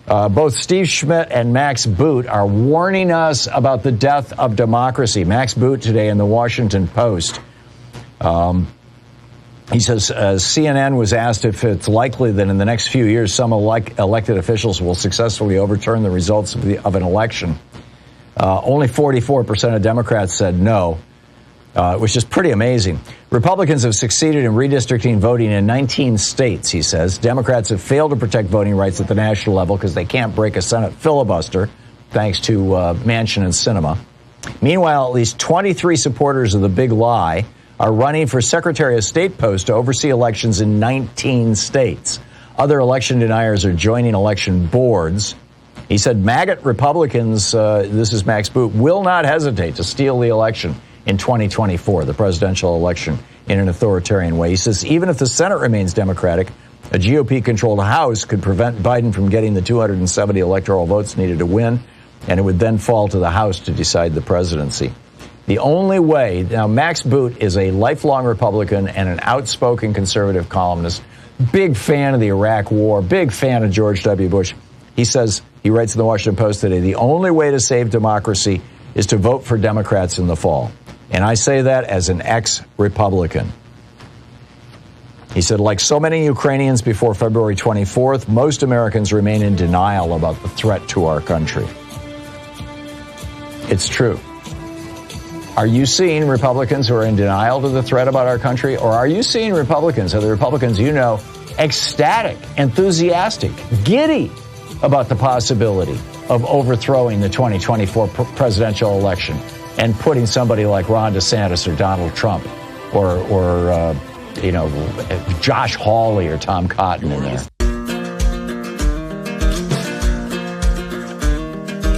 Both Steve Schmidt and Max Boot are warning us about the death of democracy. Max Boot today in the Washington Post. He says CNN was asked if it's likely that in the next few years some elected officials will successfully overturn the results of an election. Only 44% of Democrats said no, which is pretty amazing. Republicans have succeeded in redistricting voting in 19 states, he says. Democrats have failed to protect voting rights at the national level because they can't break a Senate filibuster, thanks to Manchin and Sinema. Meanwhile, at least 23 supporters of the big lie are running for Secretary of State post to oversee elections in 19 states. Other election deniers are joining election boards. He said MAGA Republicans, this is Max Boot, will not hesitate to steal the election in 2024, the presidential election, in an authoritarian way. He says even if the Senate remains Democratic, a GOP-controlled House could prevent Biden from getting the 270 electoral votes needed to win, and it would then fall to the House to decide the presidency. The only way, now Max Boot is a lifelong Republican and an outspoken conservative columnist, big fan of the Iraq War, big fan of George W. Bush. He says, he writes in the Washington Post today, the only way to save democracy is to vote for Democrats in the fall. And I say that as an ex-Republican. He said, like so many Ukrainians before February 24th, most Americans remain in denial about the threat to our country. It's true. Are you seeing Republicans who are in denial to the threat about our country? Or are you seeing Republicans, or the Republicans you know, ecstatic, enthusiastic, giddy about the possibility of overthrowing the 2024 presidential election and putting somebody like Ron DeSantis or Donald Trump or Josh Hawley or Tom Cotton in there?